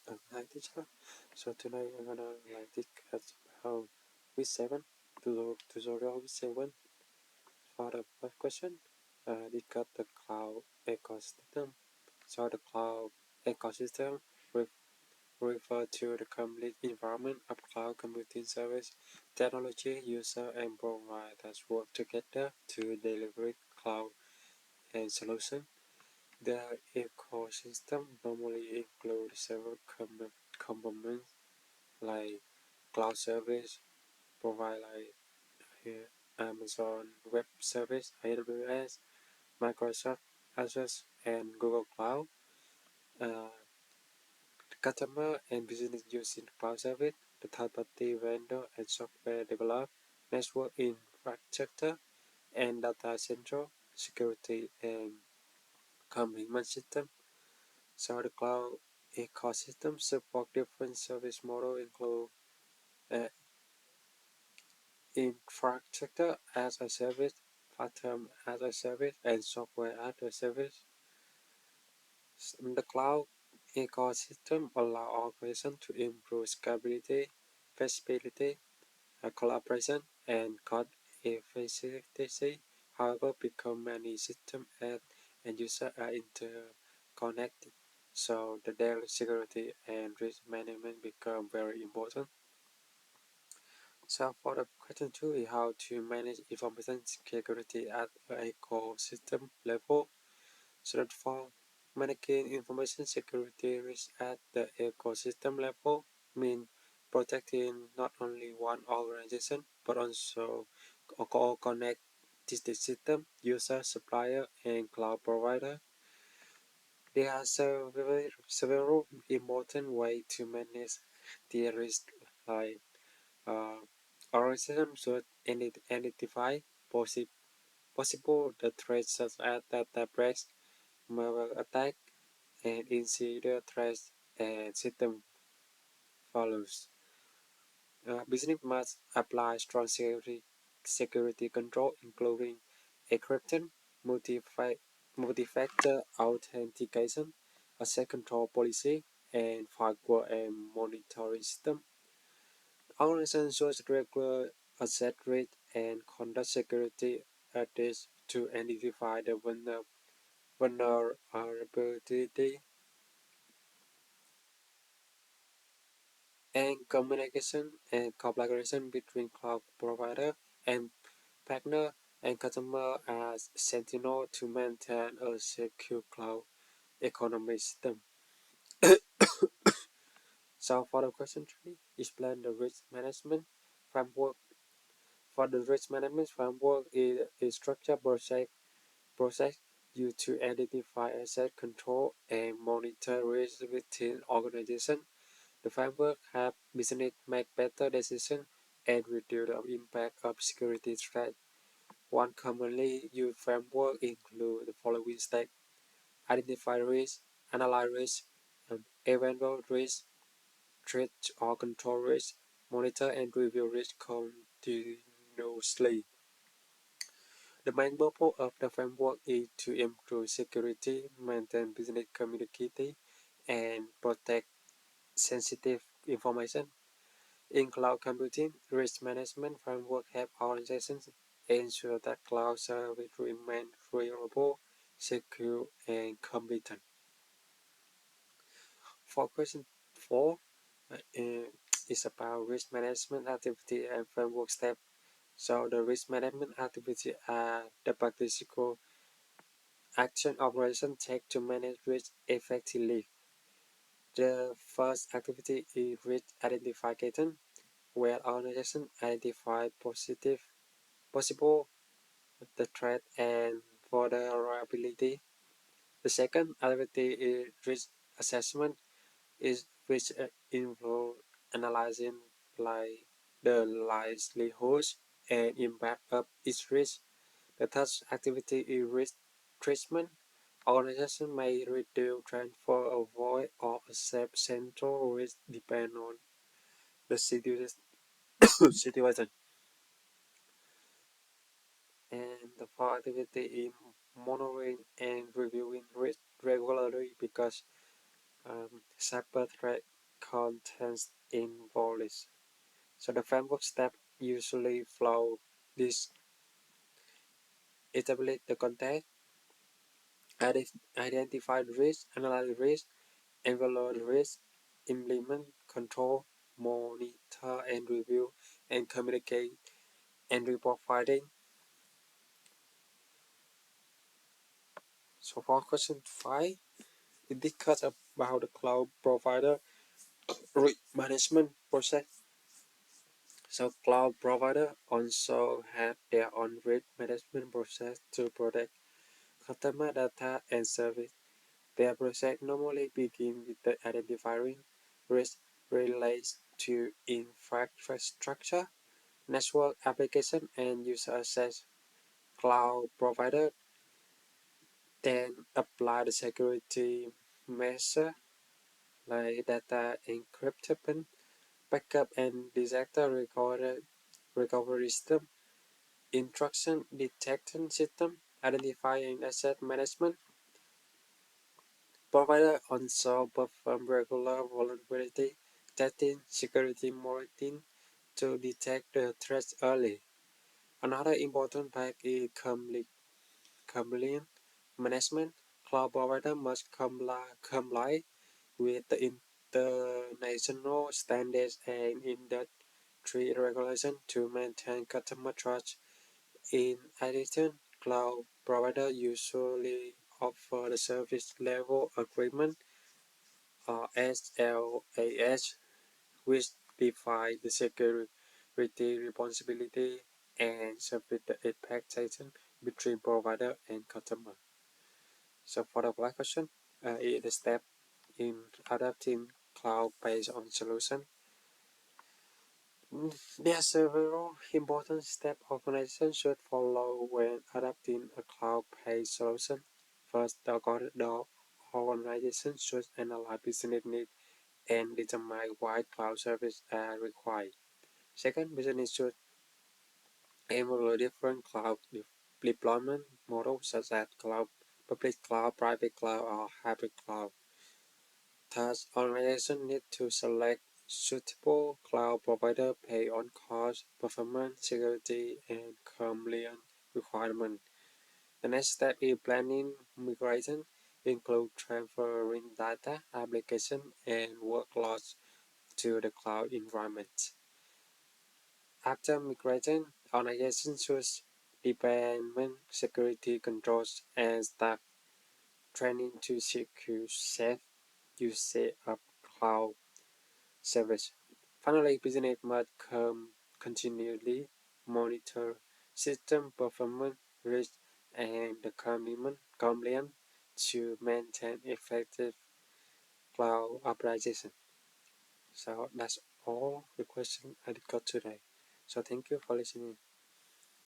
Hi teacher. So tonight I'm gonna discuss about V7 tutorial V7 for the first question. Discuss the cloud ecosystem. So the cloud ecosystem refer to the complete environment of cloud computing service technology user and providers work together to deliver cloud and solution. The ecosystem normally includes several components like cloud service provide like Amazon Web Service, AWS, Microsoft Azure, and Google Cloud. Uh, Customer and business using cloud service, the third-party vendor and software develop, network infrastructure and data center, security and complement system. So the cloud ecosystem support different service models include uh, infrastructure as a service, platform as a service, and software as a service. The cloud ecosystem allows organizations to improve scalability, flexibility, collaboration, and cost efficiency. However, because many systems and users are interconnected, so the daily security and risk management become very important. So for the question two is how to manage information security at an ecosystem level. So that for managing information security risk at the ecosystem level means protecting not only one organization but also all connected system, user, supplier, and cloud provider. There are several important ways to manage the risk like uh, organizations should identify possible the threats such as data breach, malware attack, and insider threats and system failures. Business must apply strong security control, including encryption, multi-factor authentication, access control policy, and firewall and monitoring system. Organizations should regular asset rate and conduct security audits to identify the vulnerability and communication and collaboration between cloud provider and partner and customer as sentinel to maintain a secure cloud economy system. So for the question three, explain the risk management framework. For the risk management framework is structured process used to identify asset control and monitor risk within organization. The framework helps business make better decisions and reduce the impact of security threats. One commonly used framework includes the following steps: identify risk, analyze risk, evaluate risk, treat or control risk, monitor and review risk continuously. The main purpose of the framework is to improve security, maintain business continuity, and protect sensitive information. In cloud computing, risk management framework help organizations ensure that cloud service remain reliable, secure, and competent. For question 4, is about risk management activity and framework step. So the risk management activity are the practical action organizations take to manage risk effectively. The first activity is risk identification, where organizations identify possible the threat and vulnerability. The second activity is risk assessment, is which involve analyzing like the likelihoods and impact of each risk. The third activity is risk treatment. Organization may reduce, transfer, avoid, or accept central risk depending on the situation. And the fourth activity is monitoring and reviewing risk regularly because cyber threat contains in bold. So the framework step usually follow this: establish the context, identify the risk, analyze the risk, evaluate the risk, implement control, monitor and review, and communicate and report finding. So for question 5, we discuss about the cloud provider risk management process. So cloud provider also have their own risk management process to protect customer data and service. Their process normally begin with the identifying risk related to infrastructure, network application, and user access. Cloud provider then apply the security measure like data encryption, backup and disaster recovery system, intrusion detection system, identifying asset management. Provider also perform regular vulnerability testing, security monitoring to detect the threats early. Another important fact is compliance management. Cloud provider must comply with the international standards and industry regulation to maintain customer trust. In addition, cloud providers usually offer the service level agreement or SLAS, which define the security responsibility and service expectation between provider and customer. So for the black question, is the step in adapting cloud based on solution. There are several important steps organizations should follow when adapting a cloud-based solution. First, the organization should analyze business needs and determine what cloud services are required. Second, business should evaluate different cloud deployment models such as cloud, public cloud, private cloud, or hybrid cloud. Thus, organizations need to select suitable cloud provider based on cost, performance, security, and compliance requirements. The next step is planning migration, include transferring data, application, and workloads to the cloud environment. After migration, organizations should implement security controls and staff training to secure safe usage of cloud service. Finally, business must continually monitor system performance, risk, and the compliance to maintain effective cloud operation. So that's all the question I got today. So thank you for listening.